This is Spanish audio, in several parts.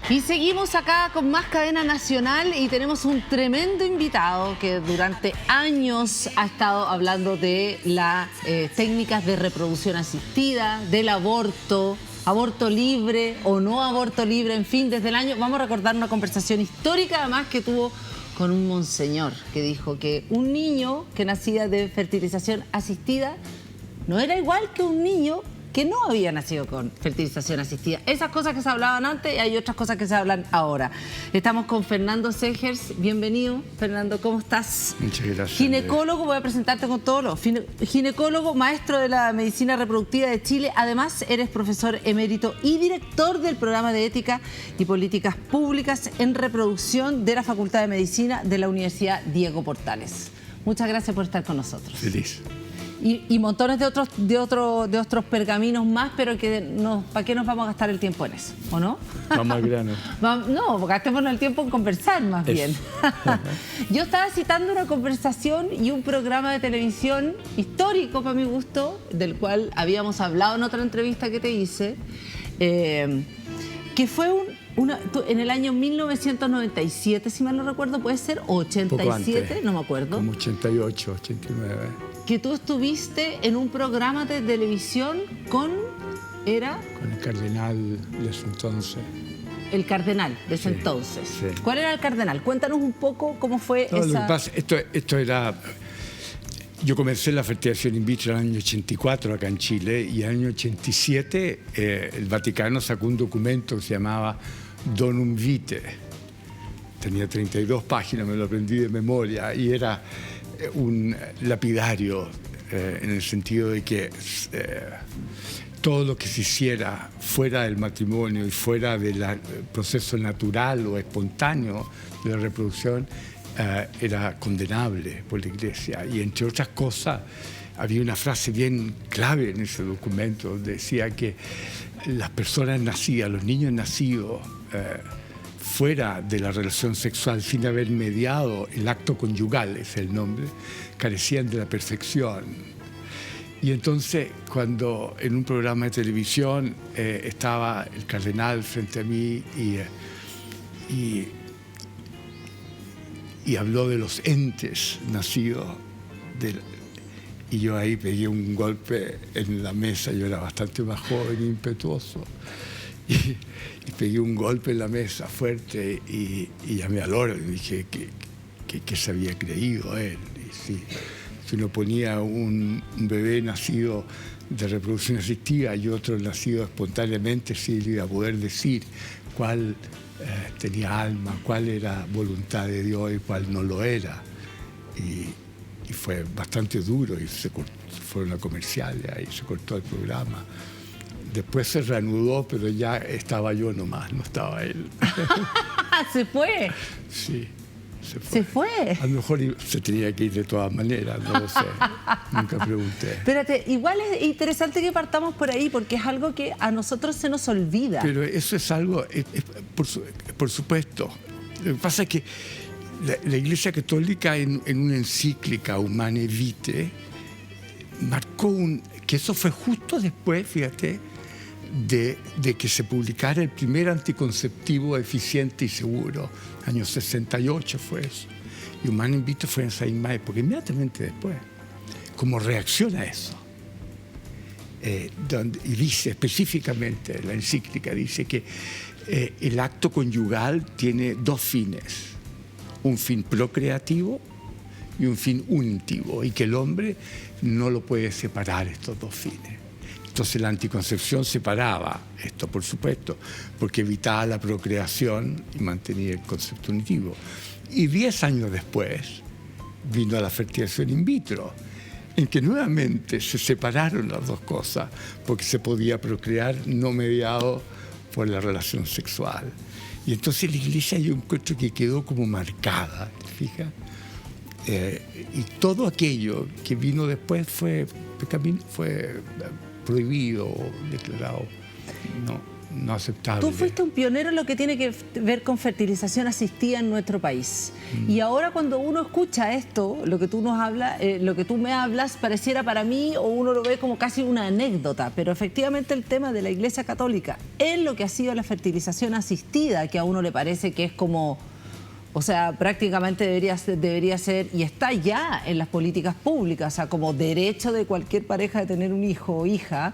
Y seguimos acá con más cadena nacional y tenemos un tremendo invitado que durante años ha estado hablando de las técnicas de reproducción asistida, del aborto, aborto libre o no aborto libre, en fin, desde el año... Vamos a recordar una conversación histórica además que tuvo con un monseñor que dijo que un niño que nacía de fertilización asistida no era igual que un niño que no había nacido con fertilización asistida. Esas cosas que se hablaban antes y hay otras cosas que se hablan ahora. Estamos con Fernando Segers. Bienvenido, Fernando, ¿cómo estás? Muchas gracias. Ginecólogo, voy a presentarte con todos los... Ginecólogo, maestro de la medicina reproductiva de Chile. Además, eres profesor emérito y director del programa de ética y políticas públicas en reproducción de la Facultad de Medicina de la Universidad Diego Portales. Muchas gracias por estar con nosotros. Feliz. Y montones de otros pergaminos más, pero que ¿para qué nos vamos a gastar el tiempo en eso? ¿O no? Vamos al grano. No, gastémonos el tiempo en conversar más bien. Yo estaba citando una conversación y un programa de televisión histórico para mi gusto, del cual habíamos hablado en otra entrevista que te hice, que fue en el año 1997, si mal no recuerdo, puede ser, o 87, no me acuerdo. Como 88, 89. Que tú estuviste en un programa de televisión con... ¿Era? Con el cardenal de ese entonces. El cardenal de ese entonces. Sí. ¿Cuál era el cardenal? Cuéntanos un poco cómo fue esa... Lo que pasa, esto era... Yo comencé la fertilización in vitro en el año 84 acá en Chile y en el año 87 el Vaticano sacó un documento que se llamaba Donum Vitae. Tenía 32 páginas, me lo aprendí de memoria y era un lapidario en el sentido de que todo lo que se hiciera fuera del matrimonio y fuera del proceso natural o espontáneo de la reproducción era condenable por la Iglesia. Y entre otras cosas, había una frase bien clave en ese documento, donde decía que las personas nacidas, los niños nacidos fuera de la relación sexual sin haber mediado el acto conyugal, es el nombre, carecían de la perfección. Y entonces, cuando en un programa de televisión estaba el cardenal frente a mí y habló de los entes nacidos y yo ahí pegué un golpe en la mesa. Yo era bastante más joven e impetuoso y pegué un golpe en la mesa fuerte y llamé al orden y dije que se había creído él. Y si uno ponía un bebé nacido de reproducción asistida y otro nacido espontáneamente, sí le iba a poder decir cuál tenía alma, cuál era voluntad de Dios y cuál no lo era. Y fue bastante duro y fueron a comerciales, ahí se cortó el programa. Después se reanudó, pero ya estaba yo nomás, no estaba él. ¿Se fue? Sí, se fue. ¿Se fue? A lo mejor se tenía que ir de todas maneras, no lo sé. Nunca pregunté. Espérate, igual es interesante que partamos por ahí, porque es algo que a nosotros se nos olvida. Pero eso es algo, por supuesto. Lo que pasa es que la Iglesia Católica en una encíclica Humanae Vitae marcó que eso fue justo después, fíjate, de que se publicara el primer anticonceptivo eficiente y seguro. Año 68 fue eso. Y Humanae Vitae fue en esa misma época, inmediatamente después, como reacción a eso. Y dice específicamente, la encíclica dice que el acto conyugal tiene dos fines, un fin procreativo y un fin unitivo, y que el hombre no lo puede separar estos dos fines. Entonces la anticoncepción separaba esto, por supuesto, porque evitaba la procreación y mantenía el concepto unitivo. Y 10 años después vino la fertilización in vitro, en que nuevamente se separaron las dos cosas, porque se podía procrear no mediado por la relación sexual. Y entonces la Iglesia, yo encuentro que quedó como marcada, ¿te fijas? Y todo aquello que vino después fue prohibido, declarado no aceptable. Tú fuiste un pionero en lo que tiene que ver con fertilización asistida en nuestro país. Y ahora cuando uno escucha esto, lo que tú nos hablas, lo que tú me hablas, pareciera para mí, o uno lo ve como casi una anécdota, pero efectivamente el tema de la Iglesia Católica en lo que ha sido la fertilización asistida, que a uno le parece que es como... O sea, prácticamente debería ser, y está ya en las políticas públicas, o sea, como derecho de cualquier pareja de tener un hijo o hija,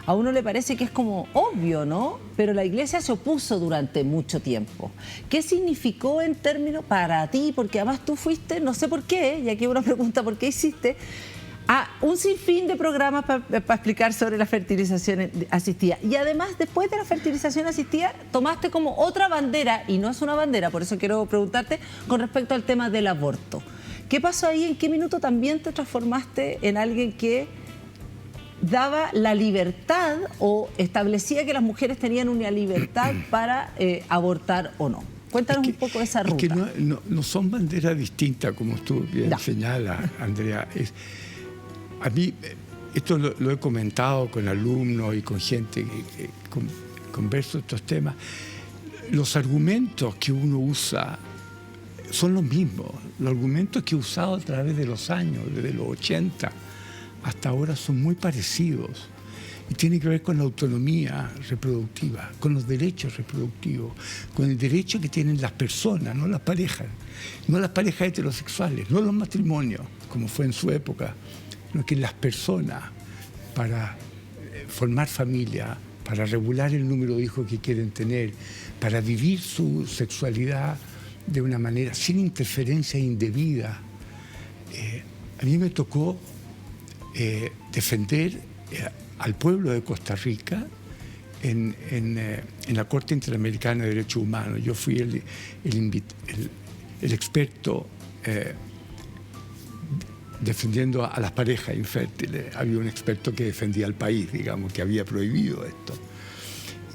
a uno le parece que es como obvio, ¿no? Pero la Iglesia se opuso durante mucho tiempo. ¿Qué significó en términos para ti? Porque además tú fuiste, no sé por qué, y aquí una pregunta, ¿por qué hiciste un sinfín de programas para explicar sobre la fertilización asistida? Y además, después de la fertilización asistida, tomaste como otra bandera, y no es una bandera, por eso quiero preguntarte, con respecto al tema del aborto. ¿Qué pasó ahí? ¿En qué minuto también te transformaste en alguien que daba la libertad o establecía que las mujeres tenían una libertad para abortar o no? Cuéntanos un poco de esa ruta. Es que no son banderas distintas, como tú bien señalas, Andrea. A mí, esto lo he comentado con alumnos y con gente que converso estos temas. Los argumentos que uno usa son los mismos. Los argumentos que he usado a través de los años, desde los 80 hasta ahora, son muy parecidos. Y tiene que ver con la autonomía reproductiva, con los derechos reproductivos, con el derecho que tienen las personas, no las parejas heterosexuales, no los matrimonios, como fue en su época, sino que las personas, para formar familia, para regular el número de hijos que quieren tener, para vivir su sexualidad de una manera sin interferencia indebida. A mí me tocó defender al pueblo de Costa Rica en la Corte Interamericana de Derechos Humanos. Yo fui el experto defendiendo a las parejas infértiles. Había un experto que defendía al país, digamos, que había prohibido esto.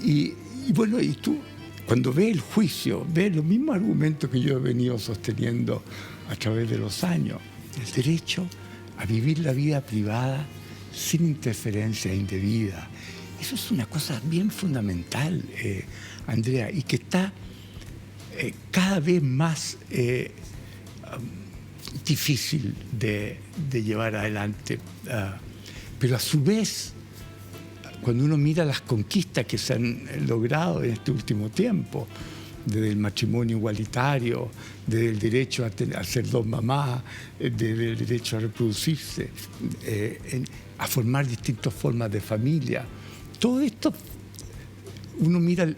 Y bueno, y tú, cuando ves el juicio, ves los mismos argumentos que yo he venido sosteniendo a través de los años. El derecho a vivir la vida privada sin interferencia indebida. Eso es una cosa bien fundamental, Andrea, y que está cada vez más difícil de llevar adelante. Pero a su vez, cuando uno mira las conquistas que se han logrado en este último tiempo, desde el matrimonio igualitario, desde el derecho a ser dos mamás, desde el derecho a reproducirse, a formar distintas formas de familia. Todo esto, uno mira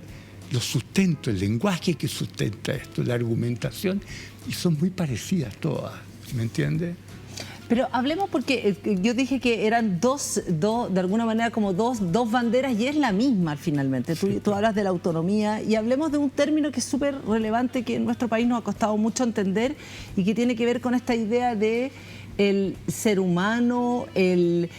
los sustentos, el lenguaje que sustenta esto, la argumentación, y son muy parecidas todas, ¿me entiendes? Pero hablemos, porque yo dije que eran de alguna manera como dos banderas, y es la misma finalmente. Tú hablas de la autonomía, y hablemos de un término que es súper relevante, que en nuestro país nos ha costado mucho entender, y que tiene que ver con esta idea de el ser humano, la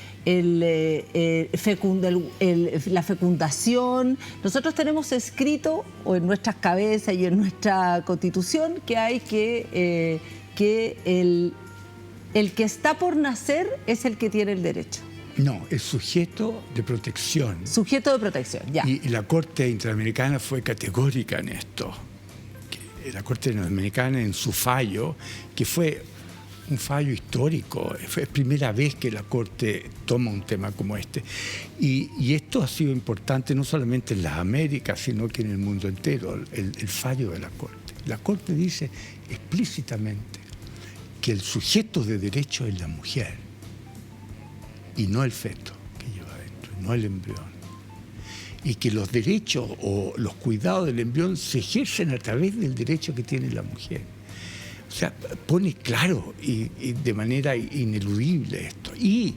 fecundación. Nosotros tenemos escrito, o en nuestras cabezas y en nuestra Constitución, que hay que el que está por nacer es el que tiene el derecho. No, es sujeto de protección. Sujeto de protección, ya. Y la Corte Interamericana fue categórica en esto. La Corte Interamericana, en su fallo, que fue un fallo histórico, fue la primera vez que la Corte toma un tema como este. Y esto ha sido importante no solamente en las Américas, sino que en el mundo entero, el fallo de la Corte. La Corte dice explícitamente que el sujeto de derecho es la mujer y no el feto que lleva adentro, no el embrión. Y que los derechos o los cuidados del embrión se ejercen a través del derecho que tiene la mujer. O sea, pone claro y de manera ineludible esto. Y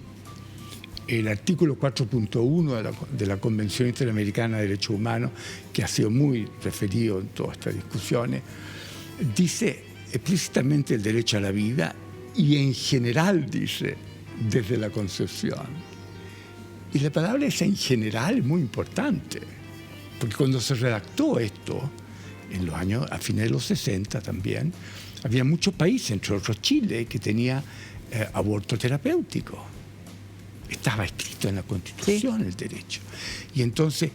el artículo 4.1 de la Convención Interamericana de Derechos Humanos, que ha sido muy referido en todas estas discusiones, dice explícitamente el derecho a la vida, y en general dice desde la concepción. Y la palabra esa en general es muy importante, porque cuando se redactó esto, en los años, a fines de los 60 también, había muchos países, entre otros Chile, que tenía aborto terapéutico. Estaba escrito en la Constitución, sí, el derecho. Y entonces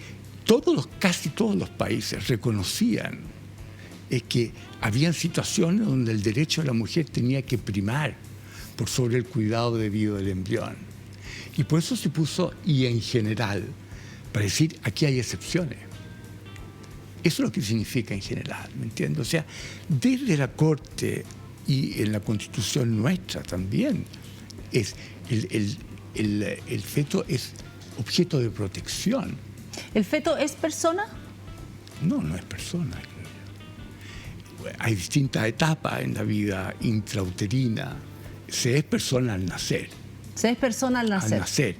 casi todos los países reconocían que habían situaciones donde el derecho de la mujer tenía que primar por sobre el cuidado debido del embrión. Y por eso se puso "y en general", para decir, aquí hay excepciones. Eso es lo que significa "en general", ¿me entiendes? O sea, desde la Corte y en la Constitución nuestra también, el feto es objeto de protección. ¿El feto es persona? No, no es persona. Hay distintas etapas en la vida intrauterina. Se es persona al nacer. Se es persona al nacer. Al nacer.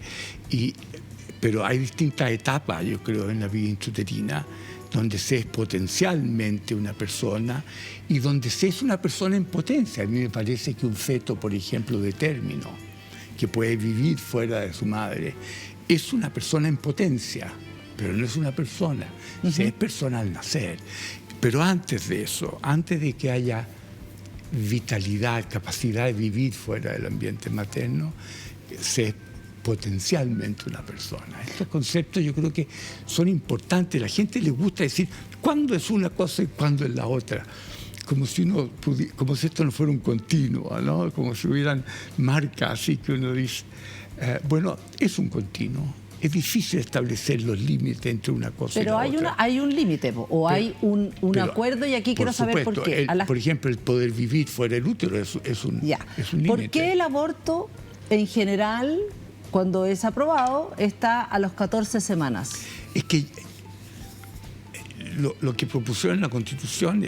Pero hay distintas etapas, yo creo, en la vida intrauterina, donde se es potencialmente una persona y donde se es una persona en potencia. A mí me parece que un feto, por ejemplo, de término, que puede vivir fuera de su madre, es una persona en potencia, pero no es una persona. Se es persona al nacer. Pero antes de eso, antes de que haya vitalidad, capacidad de vivir fuera del ambiente materno, se es potencialmente una persona. Estos conceptos yo creo que son importantes. A la gente le gusta decir cuándo es una cosa y cuándo es la otra. Como si esto no fuera un continuo, ¿no? Como si hubieran marcas así que uno dice, bueno, es un continuo. Es difícil establecer los límites entre una cosa y la otra. Pero hay un límite, o hay un acuerdo, y aquí quiero saber por qué. Por ejemplo, el poder vivir fuera del útero es un límite. ¿Por qué el aborto, en general, cuando es aprobado, está a los 14 semanas? Es que lo que propusieron en la Constitución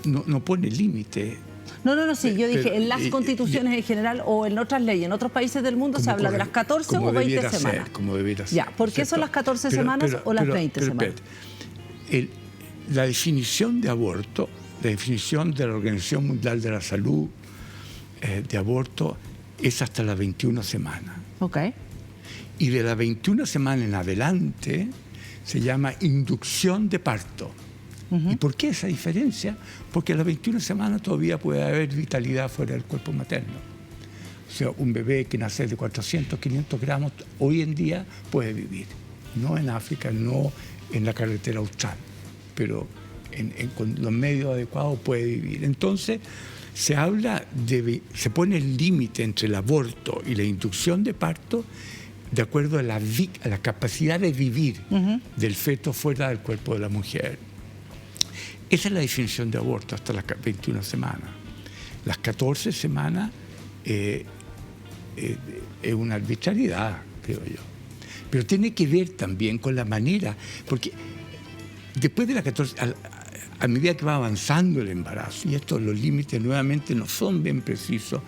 no pone límite. No, sí, yo dije, en las constituciones en general o en otras leyes, en otros países del mundo se habla de las 14 o 20 semanas. Como debiera ser. Ya, ¿por qué son las 14 semanas o las 20 semanas? La definición de aborto, la definición de la Organización Mundial de la Salud de aborto es hasta las 21 semanas. Ok. Y de las 21 semanas en adelante se llama inducción de parto. ¿Y por qué esa diferencia? Porque a las 21 semanas todavía puede haber vitalidad fuera del cuerpo materno. O sea, un bebé que nace de 400, 500 gramos, hoy en día puede vivir. No en África, no en la carretera austral, pero con los medios adecuados puede vivir. Entonces, se pone el límite entre el aborto y la inducción de parto de acuerdo a la capacidad de vivir del feto fuera del cuerpo de la mujer. Esa es la definición de aborto hasta las 21 semanas. Las 14 semanas es una arbitrariedad, creo yo. Pero tiene que ver también con la manera, porque después de las 14, a medida que va avanzando el embarazo, y los límites nuevamente no son bien precisos,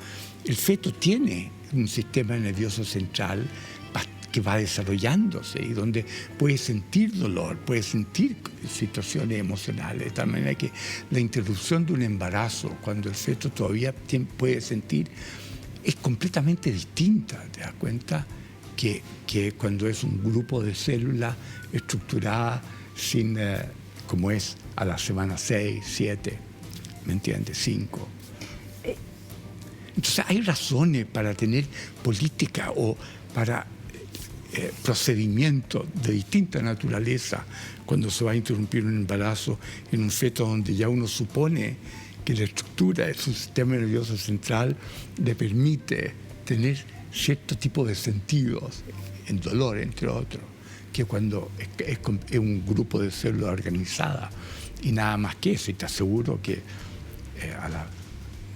el feto tiene un sistema nervioso central que va desarrollándose y donde puede sentir dolor, puede sentir situaciones emocionales, de tal manera que la interrupción de un embarazo, cuando el feto todavía puede sentir, es completamente distinta. ¿Te das cuenta? Que cuando es un grupo de células estructuradas como es a la semana 6, 7, ¿me entiendes? 5. Entonces hay razones para tener política o para procedimientos de distinta naturaleza cuando se va a interrumpir un embarazo en un feto donde ya uno supone que la estructura de su sistema nervioso central le permite tener cierto tipo de sentidos, en dolor, entre otros, que cuando es un grupo de células organizadas y nada más que eso. Y te aseguro que a las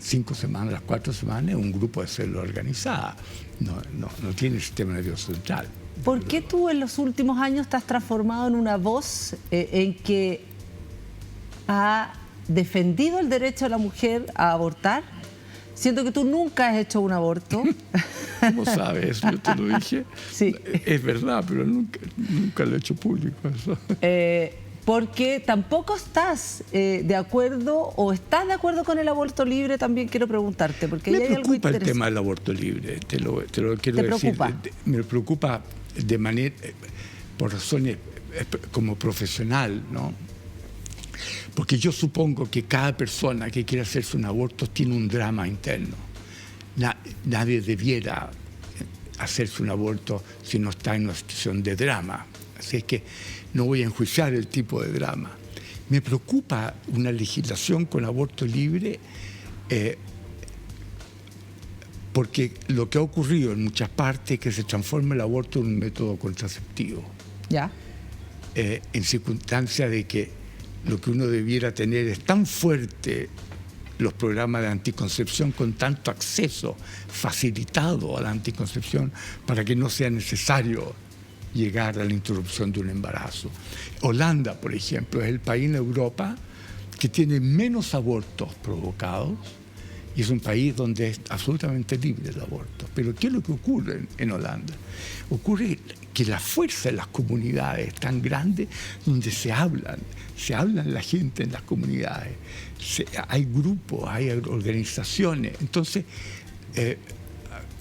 5 semanas, a las 4 semanas, es un grupo de células organizadas. No tiene sistema nervioso central. ¿Por qué tú en los últimos años te has transformado en una voz en que ha defendido el derecho de la mujer a abortar? Siento que tú nunca has hecho un aborto. ¿Cómo sabes? Yo te lo dije. Sí. Es verdad, pero nunca lo he hecho público eso. Porque tampoco estás de acuerdo, o estás de acuerdo con el aborto libre, también quiero preguntarte. Porque me preocupa el tema del aborto libre, te lo quiero decir. ¿Te preocupa? Me preocupa de manera, por razones como profesional, ¿no? Porque yo supongo que cada persona que quiere hacerse un aborto tiene un drama interno. Nadie debiera hacerse un aborto si no está en una situación de drama. Así es que no voy a enjuiciar el tipo de drama. Me preocupa una legislación con aborto libre porque lo que ha ocurrido en muchas partes es que se transforma el aborto en un método contraceptivo. ¿Ya? En circunstancia de que lo que uno debiera tener es tan fuerte los programas de anticoncepción con tanto acceso facilitado a la anticoncepción para que no sea necesario llegar a la interrupción de un embarazo. Holanda, por ejemplo, es el país en Europa que tiene menos abortos provocados y es un país donde es absolutamente libre el aborto. Pero ¿qué es lo que ocurre en Holanda? Ocurre que la fuerza de las comunidades es tan grande donde se hablan la gente en las comunidades, hay grupos, hay organizaciones. Entonces,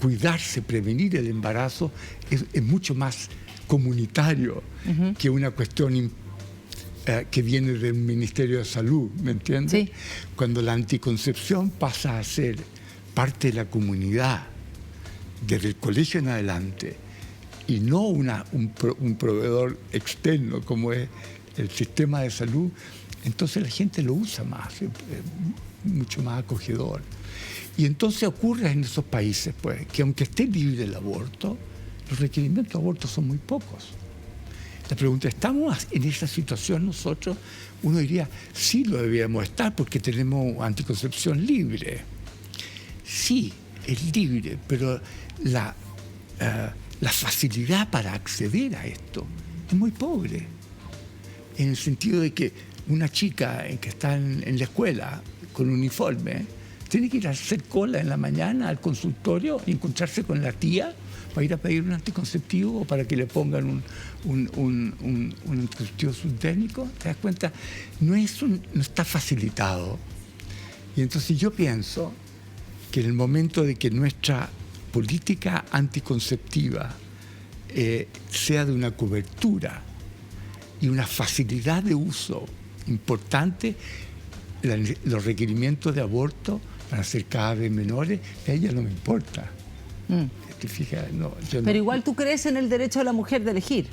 cuidarse, prevenir el embarazo es mucho más comunitario que una cuestión que viene del Ministerio de Salud, ¿me entiendes? Sí. Cuando la anticoncepción pasa a ser parte de la comunidad, desde el colegio en adelante, y no un proveedor externo como es el sistema de salud, entonces la gente lo usa más, es mucho más acogedor. Y entonces ocurre en esos países, pues, que aunque esté libre el aborto, los requerimientos de aborto son muy pocos. La pregunta, ¿estamos en esa situación nosotros? Uno diría, sí lo deberíamos estar porque tenemos anticoncepción libre. Sí, es libre, pero la facilidad para acceder a esto es muy pobre. En el sentido de que una chica que está en la escuela con uniforme tiene que ir a hacer cola en la mañana al consultorio y encontrarse con la tía para ir a pedir un anticonceptivo o para que le pongan un anticonceptivo subdérmico. ¿Te das cuenta? No está facilitado. Y entonces yo pienso que en el momento de que nuestra política anticonceptiva sea de una cobertura y una facilidad de uso importante, los requerimientos de aborto van a ser cada vez menores, a ella no me importa. ¿Te fijas? No, pero igual tú crees en el derecho de la mujer de elegir,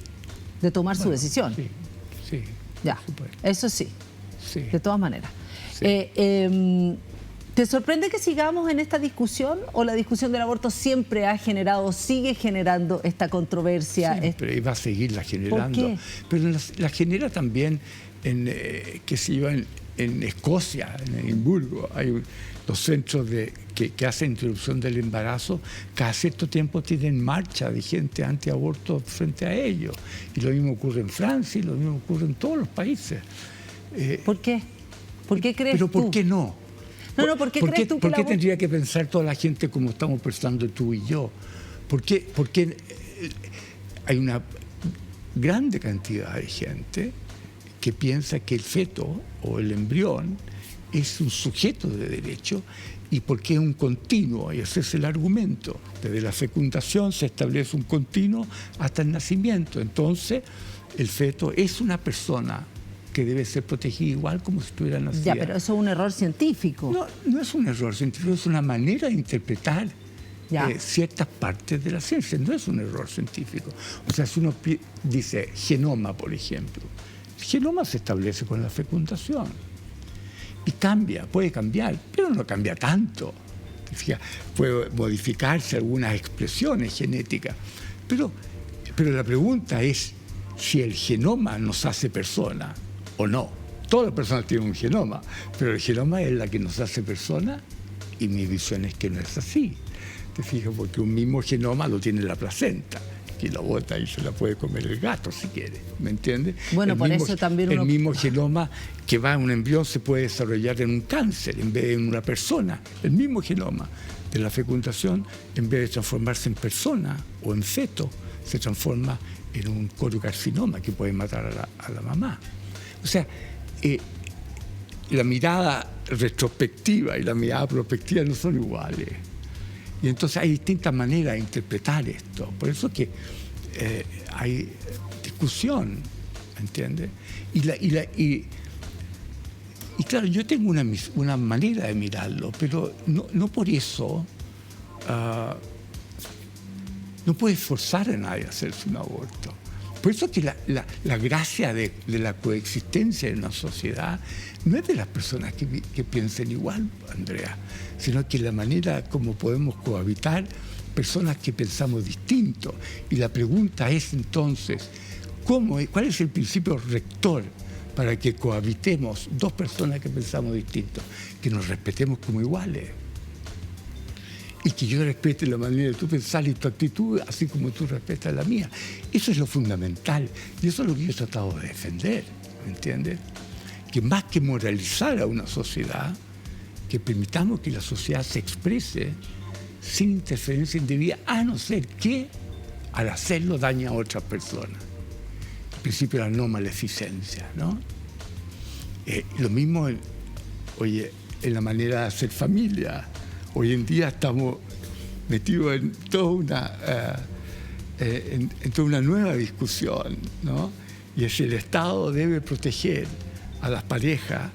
de tomar su decisión. Sí. Ya, eso sí, de todas maneras. Sí. ¿Te sorprende que sigamos en esta discusión o la discusión del aborto siempre ha generado, sigue generando esta controversia? Siempre, y va a seguirla generando. ¿Por qué? Pero la genera también en Escocia, en Edimburgo. Hay los centros que hacen interrupción del embarazo, cada cierto tiempo tienen marcha de gente antiaborto frente a ellos. Y lo mismo ocurre en Francia y lo mismo ocurre en todos los países. ¿Por qué? ¿Por qué crees tú? ¿Pero por qué no? No, ¿por qué crees tú que ¿Por qué tendría que pensar toda la gente como estamos pensando tú y yo? ¿Por qué hay una grande cantidad de gente que piensa que el feto o el embrión es un sujeto de derecho y porque es un continuo? Y ese es el argumento. Desde la fecundación se establece un continuo hasta el nacimiento. Entonces, el feto es una persona que debe ser protegida igual como si estuviera nacida. Ya, pero eso es un error científico. No es un error científico, es una manera de interpretar ciertas partes de la ciencia, no es un error científico. O sea, si uno dice genoma, por ejemplo, el genoma se establece con la fecundación y puede cambiar, pero no cambia tanto. Puede modificarse algunas expresiones genéticas, pero la pregunta es si el genoma nos hace persona o no. Todas las personas tienen un genoma, pero el genoma es la que nos hace persona y mi visión es que no es así. ¿Te fijas? Porque un mismo genoma lo tiene la placenta, que la bota y se la puede comer el gato si quiere, ¿me entiendes? Bueno, por eso también el mismo genoma que va en un embrión se puede desarrollar en un cáncer en vez de en una persona. El mismo genoma de la fecundación, en vez de transformarse en persona o en feto, se transforma en un coriocarcinoma que puede matar a la mamá. O sea, la mirada retrospectiva y la mirada prospectiva no son iguales. Y entonces hay distintas maneras de interpretar esto. Por eso que hay discusión, ¿me entiendes? Y claro, yo tengo una manera de mirarlo, pero no por eso no puedes forzar a nadie a hacerse un aborto. Por eso que la gracia de la coexistencia en una sociedad no es de las personas que piensen igual, Andrea, sino que la manera como podemos cohabitar personas que pensamos distinto. Y la pregunta es entonces, ¿cuál es el principio rector para que cohabitemos dos personas que pensamos distinto? Que nos respetemos como iguales. Y que yo respete la manera de tú pensar y tu actitud, así como tú respetas la mía. Eso es lo fundamental. Y eso es lo que yo he tratado de defender, ¿me entiendes? Que más que moralizar a una sociedad, que permitamos que la sociedad se exprese sin interferencia indebida, a no ser que al hacerlo daña a otras personas. El principio de la no maleficencia, ¿no? Lo mismo, en la manera de hacer familia. Hoy en día estamos metidos en toda una nueva discusión, ¿no? Y es el Estado debe proteger a las parejas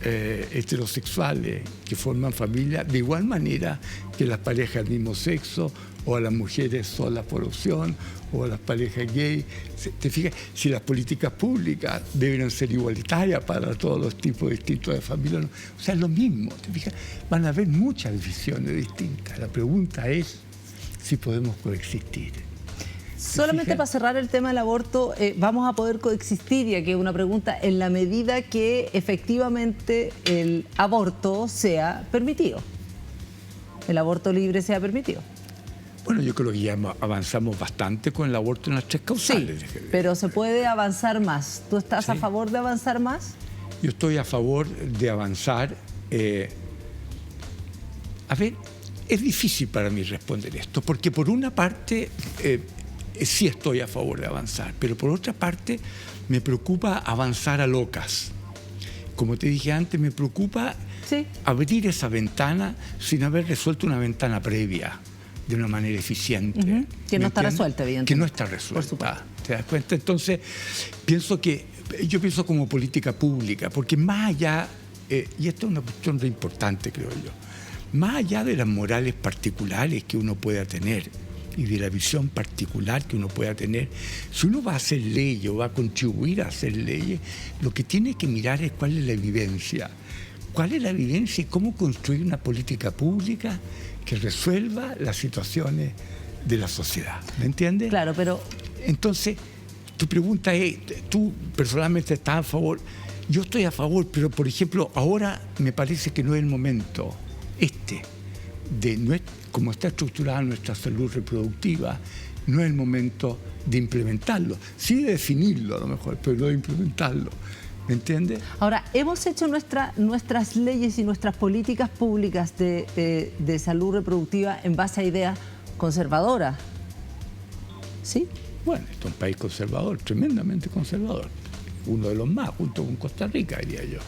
heterosexuales que forman familia de igual manera que las parejas del mismo sexo, o a las mujeres solas por opción, o a las parejas gay. ¿Te fijas? Si las políticas públicas deben ser igualitarias para todos los tipos distintos de familia, no. O sea, es lo mismo. ¿Te fijas? Van a haber muchas visiones distintas. La pregunta es si podemos coexistir. Solamente para cerrar el tema del aborto, ¿vamos a poder coexistir? Y aquí es una pregunta, en la medida que efectivamente el aborto sea permitido, el aborto libre sea permitido. Bueno, yo creo que ya avanzamos bastante con el aborto en las 3 causales. Sí, pero se puede avanzar más. ¿Tú estás a favor de avanzar más? Yo estoy a favor de avanzar. A ver, es difícil para mí responder esto, porque por una parte sí estoy a favor de avanzar, pero por otra parte me preocupa avanzar a locas. Como te dije antes, me preocupa abrir esa ventana sin haber resuelto una ventana previa de una manera eficiente. Que no está resuelta, evidentemente. Que no está resuelta. ¿Te das cuenta? Entonces, yo pienso como política pública, porque más allá, y esto es una cuestión re importante, creo yo, más allá de las morales particulares que uno pueda tener y de la visión particular que uno pueda tener, si uno va a hacer leyes o va a contribuir a hacer leyes, lo que tiene que mirar es cuál es la vivencia. ¿Cuál es la vivencia y cómo construir una política pública que resuelva las situaciones de la sociedad? ¿Me entiendes? Claro, pero... Entonces, tu pregunta es, ¿tú personalmente estás a favor? Yo estoy a favor, pero por ejemplo, ahora me parece que no es el momento como está estructurada nuestra salud reproductiva, no es el momento de implementarlo. Sí de definirlo a lo mejor, pero no de implementarlo. ¿Me entiendes? Ahora, hemos hecho nuestras leyes y nuestras políticas públicas de salud reproductiva en base a ideas conservadoras. ¿Sí? Bueno, esto es un país conservador, tremendamente conservador. Uno de los más, junto con Costa Rica, diría yo.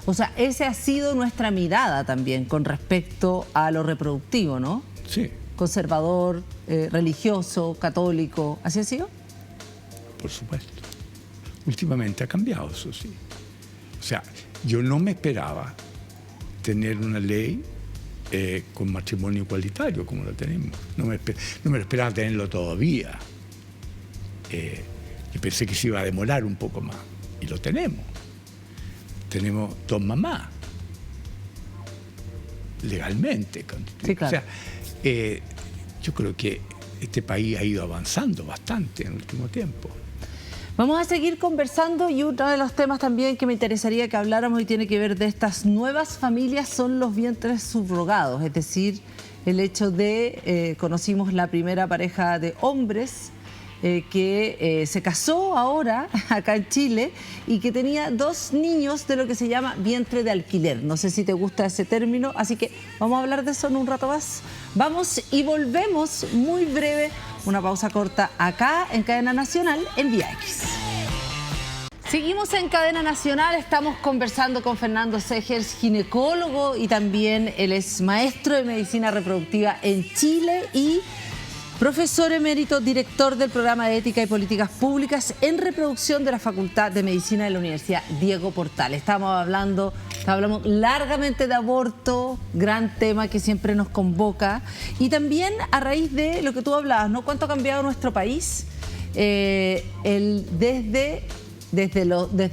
O sea, esa ha sido nuestra mirada también con respecto a lo reproductivo, ¿no? Sí. Conservador, religioso, católico, ¿así ha sido? Por supuesto. Últimamente ha cambiado, eso sí. O sea, yo no me esperaba tener una ley con matrimonio igualitario como la tenemos. No me lo esperaba tenerlo todavía. Yo pensé que se iba a demorar un poco más. Y lo tenemos. Tenemos 2 mamás. Legalmente. Sí, claro. O sea, yo creo que este país ha ido avanzando bastante en el último tiempo. Vamos a seguir conversando y uno de los temas también que me interesaría que habláramos y tiene que ver de estas nuevas familias son los vientres subrogados, es decir, el hecho de, conocimos la primera pareja de hombres que se casó ahora acá en Chile y que tenía 2 niños de lo que se llama vientre de alquiler. No sé si te gusta ese término, así que vamos a hablar de eso en un rato más. Vamos y volvemos muy breve, una pausa corta acá en Cadena Nacional en Vía X. Seguimos en Cadena Nacional, estamos conversando con Fernando Segers, ginecólogo y también él es maestro de medicina reproductiva en Chile y profesor emérito, director del programa de Ética y Políticas Públicas en Reproducción de la Facultad de Medicina de la Universidad Diego Portales. Hablamos largamente de aborto, gran tema que siempre nos convoca, y también a raíz de lo que tú hablabas, ¿no? ¿Cuánto ha cambiado nuestro país? desde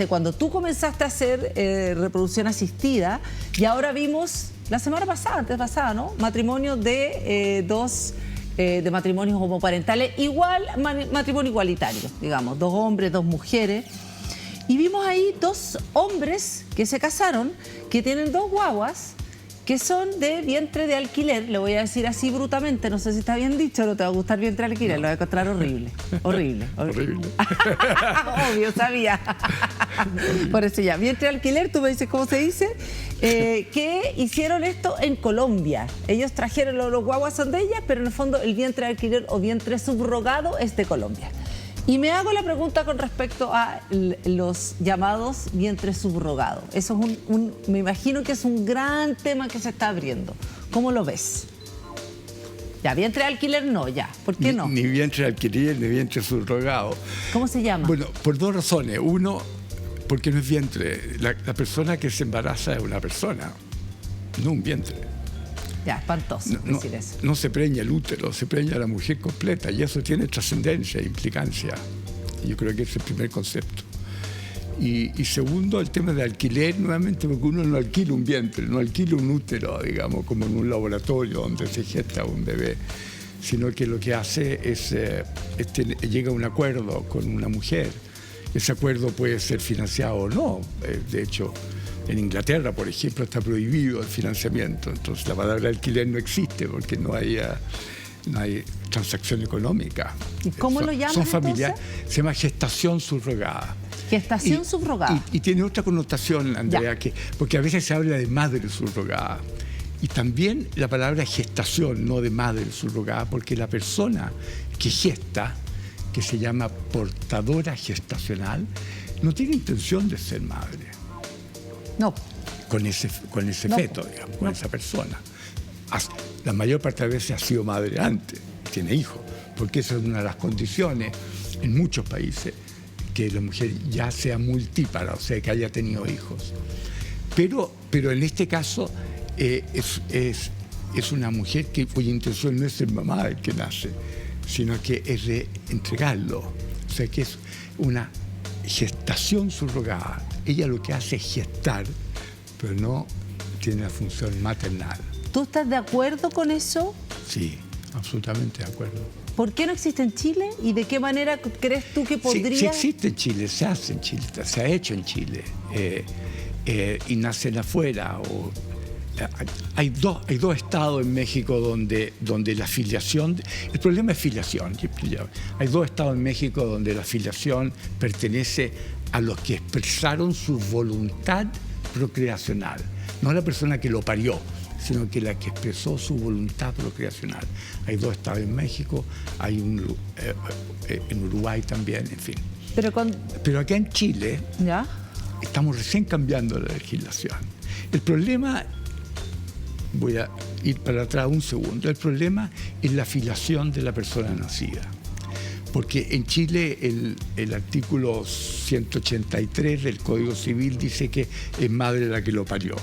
cuando tú comenzaste a hacer reproducción asistida, y ahora vimos la semana pasada, antes pasada, ¿no? Matrimonio de de matrimonios homoparentales, matrimonio igualitario, digamos, 2 hombres, 2 mujeres. Y vimos ahí 2 hombres que se casaron, que tienen 2 guaguas, que son de vientre de alquiler. Le voy a decir así brutamente, no sé si está bien dicho, no te va a gustar vientre de alquiler, lo voy a encontrar horrible. Horrible. Obvio, sabía. Por eso ya, vientre de alquiler, tú me dices cómo se dice, que hicieron esto en Colombia. Ellos trajeron los guaguas son de ellas, pero en el fondo el vientre de alquiler o vientre subrogado es de Colombia. Y me hago la pregunta con respecto a los llamados vientres subrogados. Eso es me imagino que es un gran tema que se está abriendo. ¿Cómo lo ves? Ya, vientre de alquiler no, ya. ¿Por qué no? Ni vientre de alquiler, ni vientre subrogado. ¿Cómo se llama? Bueno, por 2 razones. Uno, porque no es vientre. La persona que se embaraza es una persona, no un vientre. Ya, espantoso decir eso. No se preña el útero, se preña la mujer completa, y eso tiene trascendencia e implicancia. Yo creo que ese es el primer concepto. Y segundo, el tema de alquiler, nuevamente, porque uno no alquila un vientre, no alquila un útero, digamos, como en un laboratorio donde se gesta un bebé, sino que lo que hace es llega a un acuerdo con una mujer. Ese acuerdo puede ser financiado o no. De hecho, en Inglaterra, por ejemplo, está prohibido el financiamiento. Entonces, la palabra alquiler no existe porque no hay transacción económica. ¿Y cómo lo llaman? Son familiares. Se llama gestación subrogada. Gestación subrogada. Y tiene otra connotación, Andrea, porque a veces se habla de madre subrogada. Y también la palabra gestación, no de madre subrogada, porque la persona que gesta, que se llama portadora gestacional, no tiene intención de ser madre. No. Con ese feto, digamos, con esa persona. La mayor parte de las veces ha sido madre antes, tiene hijos, porque esa es una de las condiciones en muchos países, que la mujer ya sea multípara, o sea, que haya tenido hijos. Pero en este caso es una mujer cuya intención no es ser mamá del que nace, sino que es de entregarlo. O sea, que es una gestación subrogada. Ella lo que hace es gestar, pero no tiene la función maternal. ¿Tú estás de acuerdo con eso? Sí, absolutamente de acuerdo. ¿Por qué no existe en Chile? ¿Y de qué manera crees tú que podría...? Sí existe en Chile, se hace en Chile, se ha hecho en Chile. Y nacen afuera. Hay dos estados en México donde la filiación... El problema es filiación. Hay 2 estados en México donde la filiación pertenece a los que expresaron su voluntad procreacional. No a la persona que lo parió, sino que la que expresó su voluntad procreacional. Hay 2 estados en México, hay en Uruguay también, en fin. Pero acá en Chile estamos recién cambiando la legislación. El problema, voy a ir para atrás un segundo, el problema es la filiación de la persona nacida. Porque en Chile el artículo 183 del Código Civil dice que es madre la que lo parió.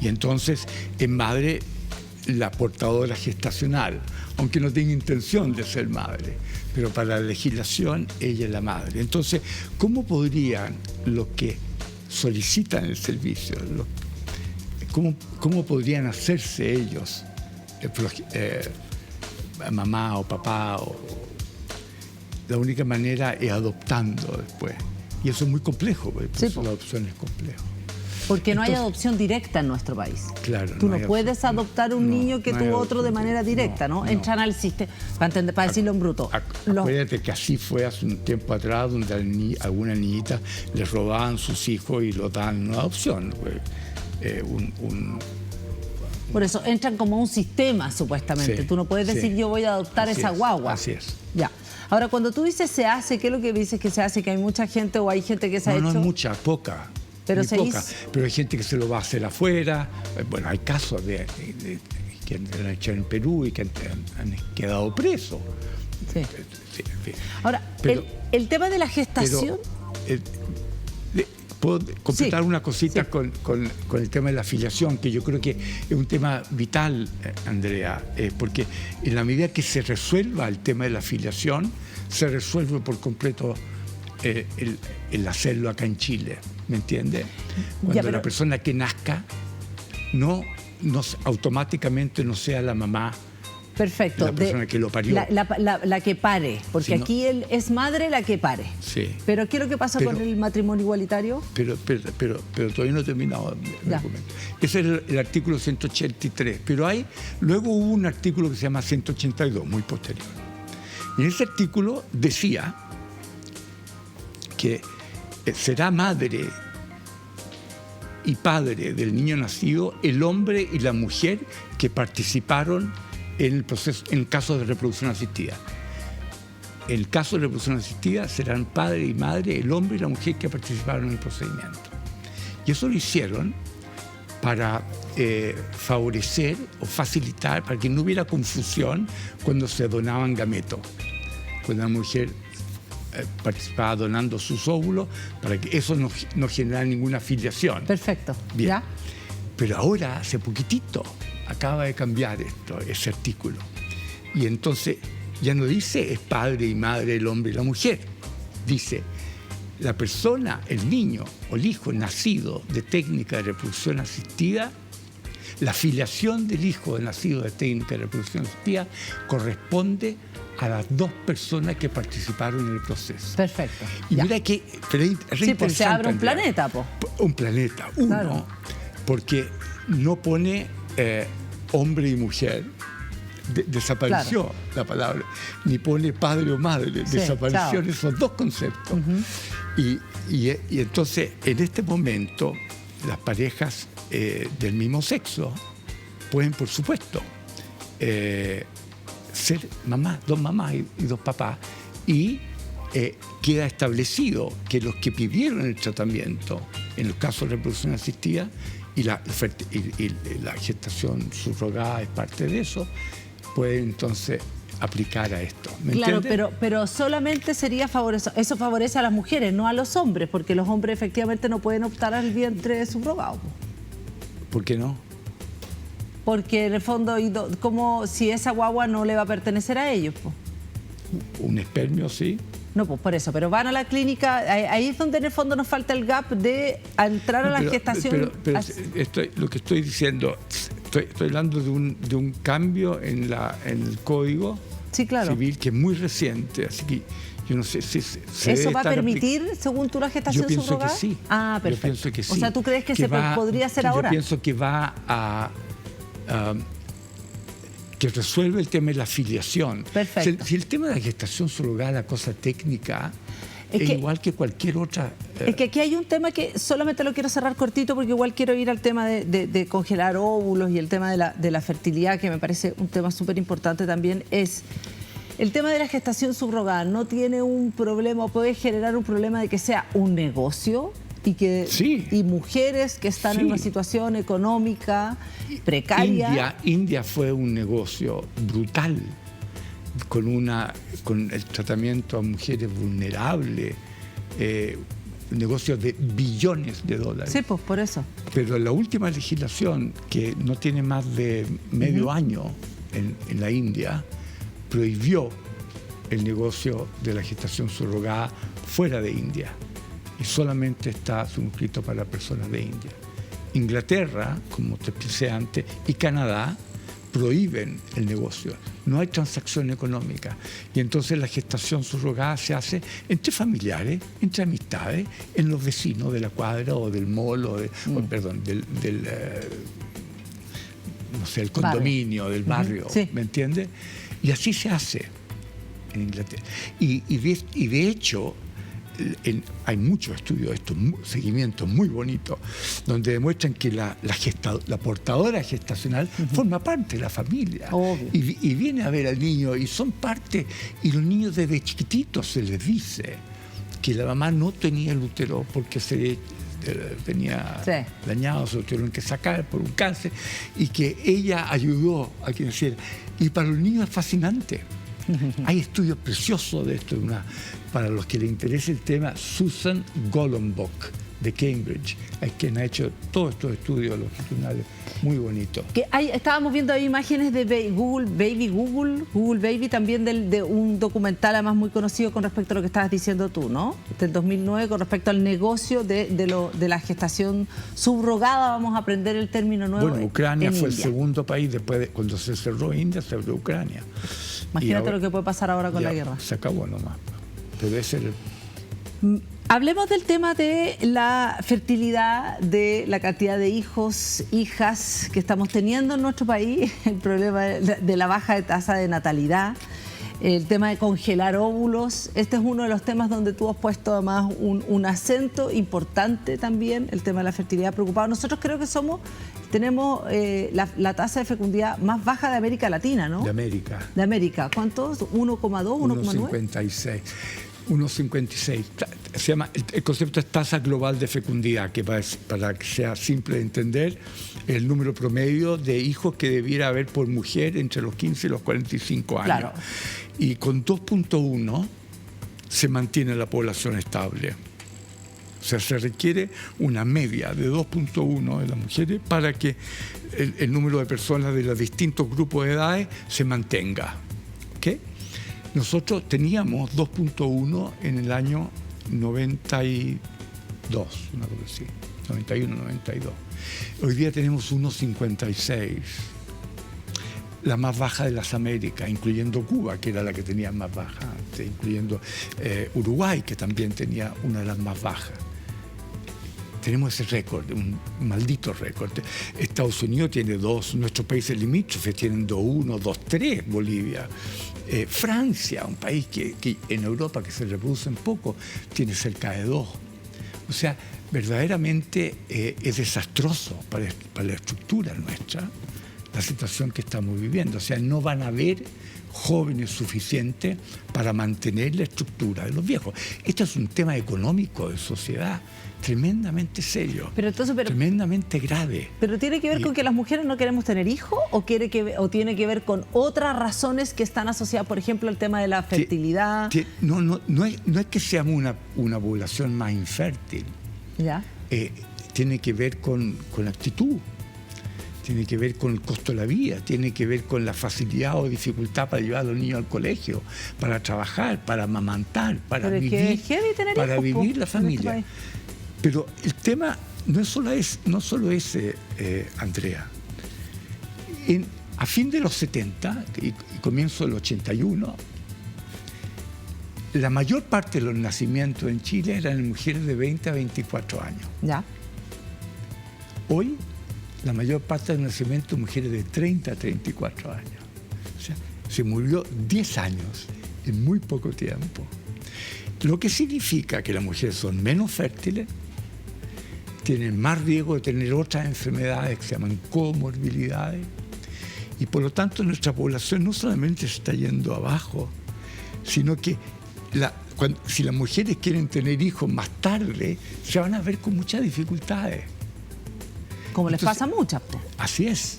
Y entonces es madre la portadora gestacional, aunque no tenga intención de ser madre. Pero para la legislación ella es la madre. Entonces, ¿cómo podrían los que solicitan el servicio, cómo podrían hacerse ellos mamá o papá? La única manera es adoptando después. Y eso es muy complejo, porque la adopción es complejo. Porque no hay adopción directa en nuestro país. Claro. Tú no puedes adoptar un niño que tuvo otro de manera directa, ¿no? Entran al sistema, para decirlo en bruto. Acuérdate que así fue hace un tiempo atrás, donde a alguna niñita les robaban sus hijos y los daban en una adopción. Por eso entran como un sistema, supuestamente. Sí, tú no puedes decir yo voy a adoptar esa guagua. Así es. Ya. Ahora, cuando tú dices se hace, ¿qué es lo que dices que se hace? ¿Que hay mucha gente o hay gente que se ha hecho? No, mucha, poca. Pero Pero hay gente que se lo va a hacer afuera. Bueno, hay casos de que han hecho en Perú y que han quedado presos. Sí. Ahora, el tema de la gestación... puedo completar Sí, una cosita sí. con el tema de la filiación, que yo creo que es un tema vital, Andrea, porque en la medida que se resuelva el tema de la filiación, se resuelve por completo el hacerlo acá en Chile, ¿me entiendes? Cuando la persona que nazca no automáticamente no sea la mamá. Perfecto. La persona que lo parió. La que pare, porque Sí, aquí es madre la que pare. Sí. Pero ¿qué es lo que pasa con el matrimonio igualitario? Pero todavía no he terminado el argumento. Ese es el artículo 183. Pero luego hubo un artículo que se llama 182, muy posterior. Y en ese artículo decía que será madre y padre del niño nacido el hombre y la mujer que participaron en el proceso, en caso de reproducción asistida. En el caso de reproducción asistida serán padre y madre, el hombre y la mujer que participaron en el procedimiento. Y eso lo hicieron para favorecer o facilitar, para que no hubiera confusión cuando se donaban gametos. Cuando la mujer participaba donando sus óvulos, para que eso no generara ninguna filiación. Perfecto. Bien. ¿Ya? Pero ahora, hace poquitito, acaba de cambiar ese artículo. Y entonces ya no dice es padre y madre el hombre y la mujer. Dice, la persona, el niño o el hijo nacido de técnica de reproducción asistida, la filiación del hijo nacido de técnica de reproducción asistida corresponde a las dos personas que participaron en el proceso. Perfecto. Y ya. mira que Sí, pues se abre un planeta, po. Un planeta, uno, Claro. porque no pone hombre y mujer, desapareció la palabra, ni pone padre o madre, Sí, desaparecieron chao. esos dos conceptos. Y entonces, en este momento, las parejas del mismo sexo pueden, por supuesto, ser dos mamás y dos papás, y queda establecido que los que vivieron el tratamiento, en los casos de reproducción asistida, y la gestación subrogada es parte de eso, pueden entonces aplicar a esto. ¿Me Claro, entiendes? pero solamente sería eso favorece a las mujeres, no a los hombres, porque los hombres efectivamente no pueden optar al vientre subrogado. Po. ¿Por qué no? Porque en el fondo, como si esa guagua no le va a pertenecer a ellos. Po. Un espermio, sí. No, pues por eso, pero van a la clínica, ahí es donde en el fondo nos falta el gap de entrar a la gestación. Pero lo que estoy diciendo, estoy hablando de un cambio en el Código Sí, claro. Civil que es muy reciente, así que yo no sé si se ¿Eso debe va a estar permitir, según tú, la gestación Yo pienso subrogada? que sí. Ah, perfecto. Yo pienso que sí. O sea, ¿tú crees que podría ser ahora? Yo pienso que va a que resuelve el tema de la filiación. Perfecto. Si el tema de la gestación subrogada, la cosa técnica, es igual que cualquier otra. Es que aquí hay un tema que solamente lo quiero cerrar cortito porque igual quiero ir al tema de congelar óvulos y el tema de la fertilidad, que me parece un tema súper importante también, es el tema de la gestación subrogada. ¿No tiene un problema, puede generar un problema de que sea un negocio? Y mujeres que están en una situación económica precaria. India fue un negocio brutal con el tratamiento a mujeres vulnerables, un negocio de billones de dólares. Sí, pues por eso. Pero la última legislación, que no tiene más de medio año en la India, prohibió el negocio de la gestación subrogada fuera de India. Y solamente está circunscrito para personas de India. Inglaterra, como te expliqué antes, y Canadá prohíben el negocio. No hay transacción económica. Y entonces la gestación subrogada se hace entre familiares, entre amistades, en los vecinos de la cuadra o del mall, del condominio, del barrio, sí. ¿Me entiendes? Y así se hace en Inglaterra. Y de hecho, hay muchos estudios de estos seguimientos muy bonitos donde demuestran que la portadora gestacional forma parte de la familia y viene a ver al niño y son parte, y los niños desde chiquititos se les dice que la mamá no tenía el útero porque se tenía dañado, se lo tuvieron que sacar por un cáncer, y que ella ayudó a quien naciera. Y para los niños es fascinante. Hay estudios preciosos de esto, para los que les interese el tema, Susan Golombok, de Cambridge, es quien ha hecho todos estos estudios longitudinales muy bonitos. Estábamos viendo ahí imágenes de Google Baby, también de un documental además muy conocido con respecto a lo que estabas diciendo tú, ¿no? Del 2009, con respecto al negocio de la gestación subrogada. Vamos a aprender el término nuevo. Bueno, Ucrania fue India. el segundo país después de cuando se cerró India, se abrió Ucrania. Imagínate ahora, lo que puede pasar ahora con la guerra. Se acabó nomás. Pero ese era Hablemos del tema de la fertilidad, de la cantidad de hijos, hijas que estamos teniendo en nuestro país, el problema de la baja tasa de natalidad, el tema de congelar óvulos. Este es uno de los temas donde tú has puesto además un acento importante también, el tema de la fertilidad preocupado. Nosotros creo que tenemos la tasa de fecundidad más baja de América Latina, ¿no? de América. De América. ¿Cuántos? 1,2, 1,9. 1,56. 1,56. Se llama, el concepto es tasa global de fecundidad, que para que sea simple de entender, el número promedio de hijos que debiera haber por mujer entre los 15 y los 45 años. Claro. Y con 2,1 se mantiene la población estable. O sea, se requiere una media de 2,1 de las mujeres para que el número de personas de los distintos grupos de edades se mantenga. ¿Ok? Nosotros teníamos 2,1 en el año 92, una cosa así, 91, 92. Hoy día tenemos 1,56, la más baja de las Américas, incluyendo Cuba, que era la que tenía más baja, incluyendo Uruguay, que también tenía una de las más bajas. Tenemos ese récord, un maldito récord. Estados Unidos tiene 2, nuestros países limítrofes tienen 2,1, 2,3, Bolivia. Francia, un país que en Europa que se reproduce poco, tiene cerca de 2. O sea, verdaderamente es desastroso para la estructura nuestra la situación que estamos viviendo. O sea, no van a haber jóvenes suficientes para mantener la estructura de los viejos. Esto es un tema económico de sociedad tremendamente serio, tremendamente grave. ¿Pero tiene que ver con que las mujeres no queremos tener hijos o tiene que ver con otras razones que están asociadas, por ejemplo, al tema de la fertilidad? No es que seamos una población más infértil. ¿Ya? Tiene que ver con la actitud, tiene que ver con el costo de la vida, tiene que ver con la facilidad o dificultad para llevar a los niños al colegio, para trabajar, para amamantar, para vivir la familia. Pero el tema no solo ese, Andrea. A fin de los 70 y comienzo del 81, la mayor parte de los nacimientos en Chile eran mujeres de 20 a 24 años. Ya. Hoy, la mayor parte de los nacimientos son mujeres de 30 a 34 años. O sea, se murió 10 años en muy poco tiempo. Lo que significa que las mujeres son menos fértiles, tienen más riesgo de tener otras enfermedades que se llaman comorbilidades, y por lo tanto nuestra población no solamente se está yendo abajo, sino que si las mujeres quieren tener hijos más tarde, se van a ver con muchas dificultades. Como les pasa a muchas. Así es.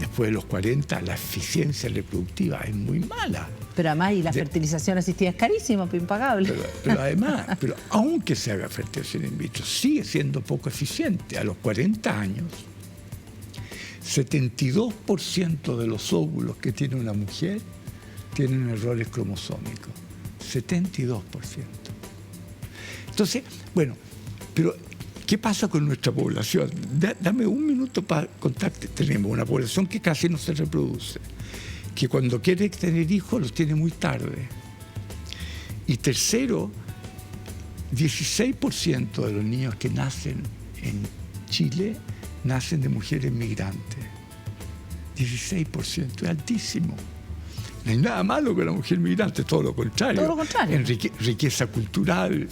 Después de los 40, la eficiencia reproductiva es muy mala. Pero además, y la fertilización asistida es carísima, impagable. Pero además, aunque se haga fertilización in vitro, sigue siendo poco eficiente. A los 40 años, 72% de los óvulos que tiene una mujer tienen errores cromosómicos. 72%. Entonces, bueno, pero ¿qué pasa con nuestra población? Dame un minuto para contarte. Tenemos una población que casi no se reproduce, que cuando quiere tener hijos los tiene muy tarde. Y tercero, 16% de los niños que nacen en Chile nacen de mujeres migrantes. 16%, es altísimo. No hay nada malo con la mujer migrante, todo lo contrario. Todo lo contrario. Riqueza cultural,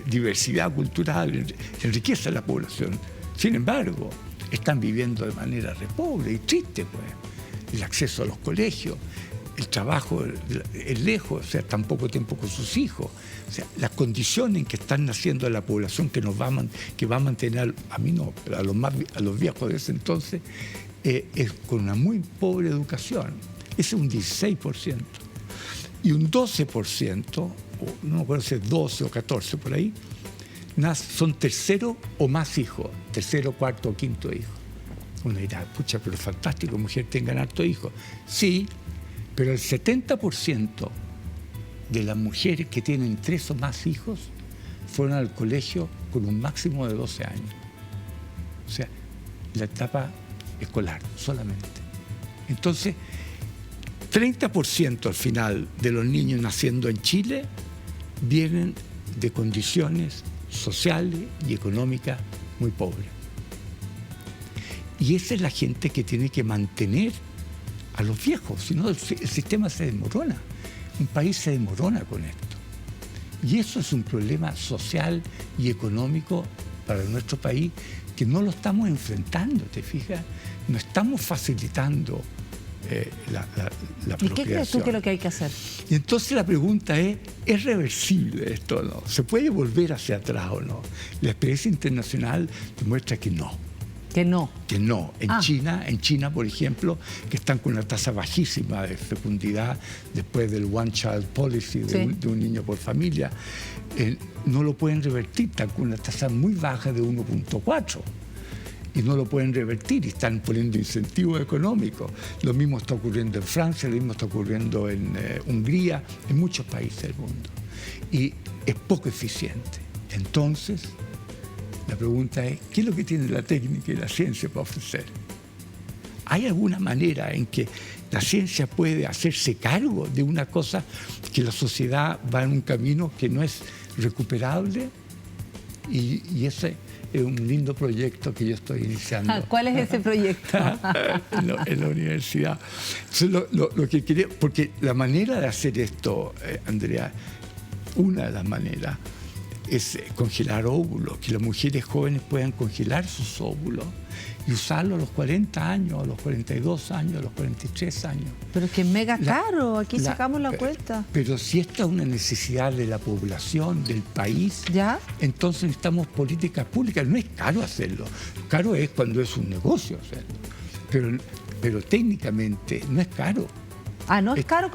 diversidad cultural, enriquece a la población. Sin embargo, están viviendo de manera re pobre y triste, pues. El acceso a los colegios, el trabajo es lejos, o sea, tan poco tiempo con sus hijos. O sea, las condiciones en que están naciendo la población que va a mantener, a mí no, pero a los viejos de ese entonces, es con una muy pobre educación. Ese es un 16%. Y un 12%, no me acuerdo si es 12 o 14 por ahí, son tercero o más hijos, tercero, cuarto o quinto hijo. Uno dirá, pucha, pero fantástico, mujeres tengan harto hijos. Sí, pero el 70% de las mujeres que tienen 3 o más hijos fueron al colegio con un máximo de 12 años. O sea, la etapa escolar solamente. Entonces, 30% al final de los niños naciendo en Chile vienen de condiciones sociales y económicas muy pobres. Y esa es la gente que tiene que mantener a los viejos, si no el sistema se desmorona. Un país se desmorona con esto. Y eso es un problema social y económico para nuestro país que no lo estamos enfrentando, ¿te fijas? No estamos facilitando la procreación. ¿Y qué crees tú que es lo que hay que hacer? Y entonces la pregunta ¿es reversible esto o no? ¿Se puede volver hacia atrás o no? La experiencia internacional demuestra que no. Que no. Que no. En China, por ejemplo, que están con una tasa bajísima de fecundidad después del One Child Policy de un niño por familia, no lo pueden revertir, están con una tasa muy baja de 1.4 y no lo pueden revertir y están poniendo incentivos económicos. Lo mismo está ocurriendo en Francia, lo mismo está ocurriendo en Hungría, en muchos países del mundo. Y es poco eficiente. Entonces, la pregunta es, ¿qué es lo que tiene la técnica y la ciencia para ofrecer? ¿Hay alguna manera en que la ciencia puede hacerse cargo de una cosa que la sociedad va en un camino que no es recuperable? Y ese es un lindo proyecto que yo estoy iniciando. ¿Cuál es ese proyecto? en la universidad. Entonces, lo que quería, porque la manera de hacer esto, Andrea, una de las maneras es congelar óvulos, que las mujeres jóvenes puedan congelar sus óvulos y usarlos a los 40 años, a los 42 años, a los 43 años. Pero es que es mega caro, aquí sacamos la cuenta. Pero si esta es una necesidad de la población, del país, ¿ya? Entonces necesitamos políticas públicas. No es caro hacerlo, caro es cuando es un negocio hacerlo, pero técnicamente no es caro. ¿No es caro?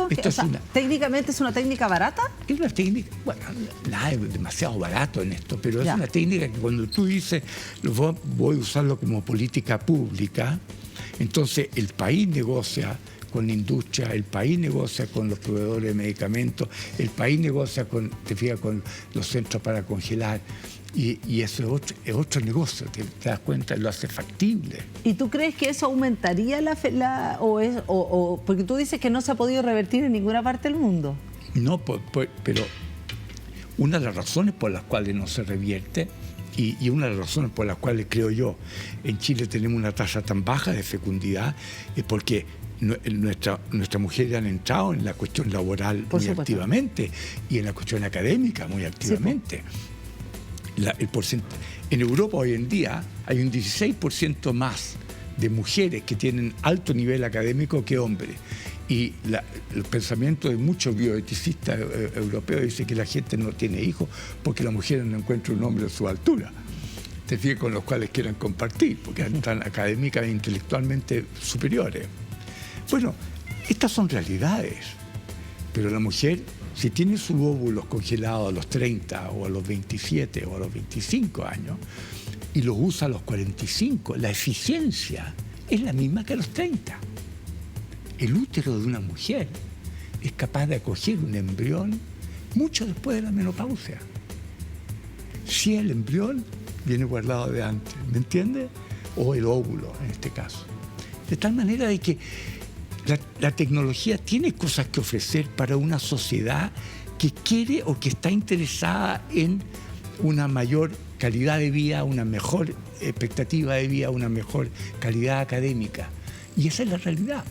¿Técnicamente es una técnica barata? Es una técnica, bueno, nada es demasiado barato en esto, pero es una técnica que cuando tú dices, voy a usarlo como política pública, entonces el país negocia con la industria, el país negocia con los proveedores de medicamentos, el país negocia con los centros para congelar. Y eso es otro negocio, te das cuenta, lo hace factible. ¿Y tú crees que eso aumentaría porque tú dices que no se ha podido revertir en ninguna parte del mundo? No, pero una de las razones por las cuales no se revierte, y una de las razones por las cuales creo yo, en Chile tenemos una tasa tan baja de fecundidad, es porque nuestras mujeres han entrado en la cuestión laboral muy activamente y en la cuestión académica muy activamente. En Europa hoy en día hay un 16% más de mujeres que tienen alto nivel académico que hombres. Y el pensamiento de muchos bioeticistas europeos dice que la gente no tiene hijos porque las mujeres no encuentran un hombre de su altura. Te fijas, con los cuales quieran compartir, porque están académicamente e intelectualmente superiores. Bueno, estas son realidades, pero la mujer, si tiene sus óvulos congelados a los 30 o a los 27 o a los 25 años y los usa a los 45, la eficiencia es la misma que a los 30. El útero de una mujer es capaz de acoger un embrión mucho después de la menopausia. Si el embrión viene guardado de antes, ¿me entiendes? O el óvulo, en este caso. De tal manera de que la tecnología tiene cosas que ofrecer para una sociedad que quiere o que está interesada en una mayor calidad de vida, una mejor expectativa de vida, una mejor calidad académica. Y esa es la realidad.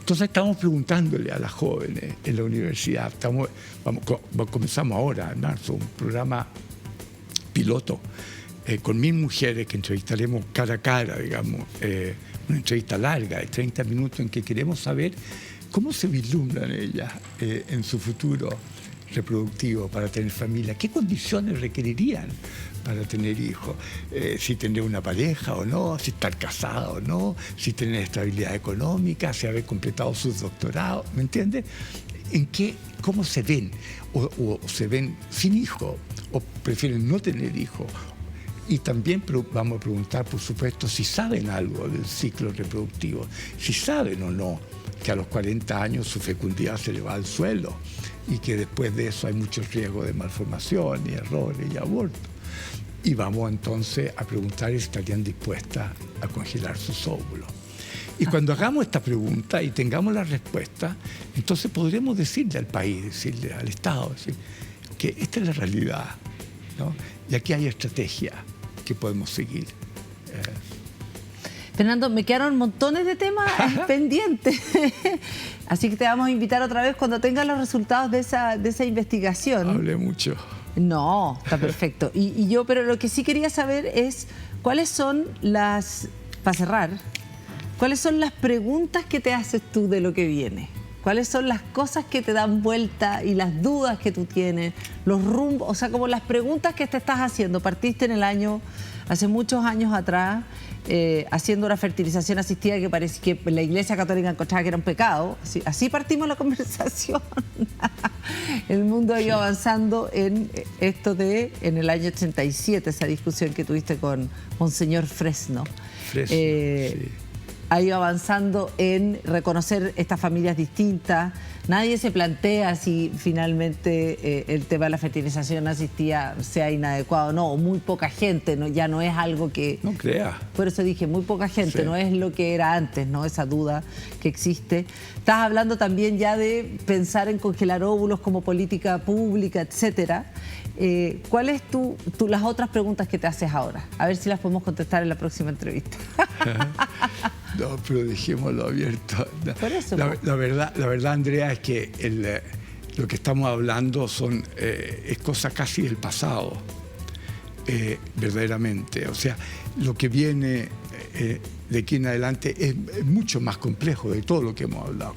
Entonces estamos preguntándole a las jóvenes en la universidad, comenzamos ahora en marzo un programa piloto con 1000 mujeres que entrevistaremos cara a cara, digamos, una entrevista larga de 30 minutos en que queremos saber cómo se vislumbran ellas en su futuro reproductivo para tener familia, qué condiciones requerirían para tener hijos, si tener una pareja o no, si estar casada o no, si tener estabilidad económica, si haber completado sus doctorados, ¿me entiendes? cómo se ven, o se ven sin hijos, o prefieren no tener hijos. Y también vamos a preguntar, por supuesto, si saben algo del ciclo reproductivo, si saben o no que a los 40 años su fecundidad se le va al suelo y que después de eso hay muchos riesgos de malformación y errores y abortos. Y vamos entonces a preguntar si estarían dispuestas a congelar sus óvulos. Y cuando hagamos esta pregunta y tengamos la respuesta, entonces podremos decirle al país, decirle al Estado, decir que esta es la realidad, ¿no? Y aquí hay estrategia que podemos seguir. Fernando, me quedaron montones de temas pendientes, así que te vamos a invitar otra vez cuando tengas los resultados de esa investigación. Hablé mucho. No, está perfecto. Pero lo que sí quería saber es cuáles son para cerrar, ¿cuáles son las preguntas que te haces tú de lo que viene? ¿Cuáles son las cosas que te dan vuelta y las dudas que tú tienes, los rumbos, o sea, como las preguntas que te estás haciendo? Partiste hace muchos años atrás, haciendo una fertilización asistida que parece que la Iglesia Católica encontraba que era un pecado. Así partimos la conversación. El mundo ha ido avanzando en en el año 87, esa discusión que tuviste con Monseñor Fresno. Sí. Ha ido avanzando en reconocer estas familias distintas. Nadie se plantea si finalmente el tema de la fertilización asistida sea inadecuado o no, o muy poca gente, ¿no? Ya no es algo que... No crea. Por eso dije, muy poca gente, sí. No es lo que era antes, ¿no? Esa duda que existe. Estás hablando también ya de pensar en congelar óvulos como política pública, etcétera. ¿Cuáles las otras preguntas que te haces ahora? A ver si las podemos contestar en la próxima entrevista. No, pero dejémoslo abierto. Por eso, la verdad, Andrea, es que lo que estamos hablando es cosa casi del pasado, verdaderamente. O sea, lo que viene de aquí en adelante es mucho más complejo de todo lo que hemos hablado,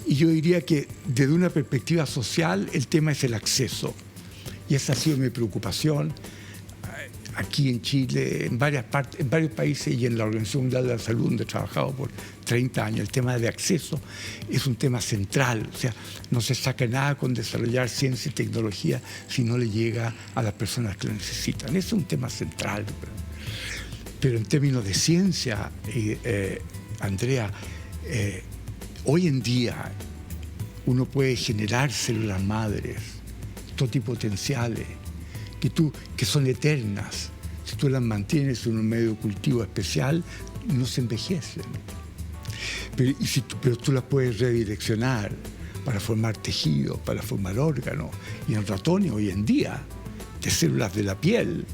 Y yo diría que desde una perspectiva social el tema es el acceso. Y esa ha sido mi preocupación aquí en Chile, en varios países y en la Organización Mundial de la Salud, donde he trabajado por 30 años. El tema de acceso es un tema central. O sea, no se saca nada con desarrollar ciencia y tecnología si no le llega a las personas que lo necesitan. Ese es un tema central. Pero en términos de ciencia, Andrea, hoy en día uno puede generar células madres totipotenciales que son eternas. Si tú las mantienes en un medio de cultivo especial, no se envejecen. Pero tú las puedes redireccionar para formar tejido, para formar órganos. Y en ratones hoy en día, de células de la piel,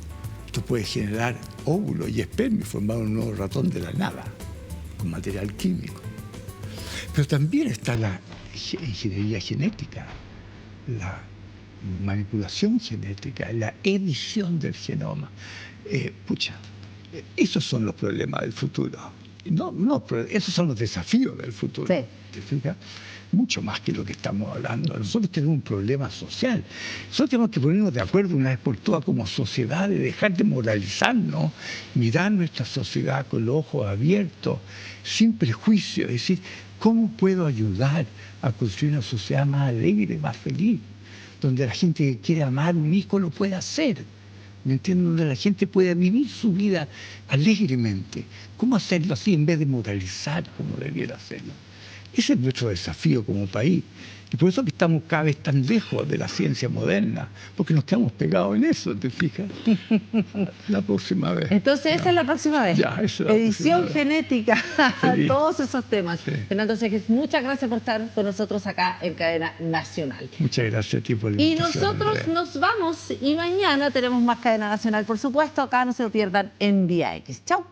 tú puedes generar óvulos y esperma y formar un nuevo ratón de la nada, con material químico. Pero también está la ingeniería genética, la manipulación genética, la edición del genoma. Esos son los problemas del futuro. Esos son los desafíos del futuro. Sí. ¿Te fijas? Mucho más que lo que estamos hablando. Nosotros tenemos un problema social. Nosotros tenemos que ponernos de acuerdo una vez por todas como sociedad, de dejar de moralizarnos, mirar nuestra sociedad con los ojos abiertos, sin prejuicio, es decir, ¿cómo puedo ayudar a construir una sociedad más alegre, más feliz? Donde la gente que quiere amar a un hijo lo puede hacer, ¿me entiendes? Donde la gente pueda vivir su vida alegremente. ¿Cómo hacerlo así en vez de moralizar como debiera hacerlo? Ese es nuestro desafío como país. Y por eso que estamos cada vez tan lejos de la ciencia moderna, porque nos quedamos pegados en eso, ¿te fijas? La próxima vez. Entonces, esa es la próxima vez. Ya, esa es la Edición próxima genética, vez. todos esos temas. Sí. Fernando Seges, muchas gracias por estar con nosotros acá en Cadena Nacional. Muchas gracias a ti por la Y invitación, nosotros Andrea. nos vamos y mañana tenemos más Cadena Nacional, por supuesto. Acá no se lo pierdan en Vía X. Chau.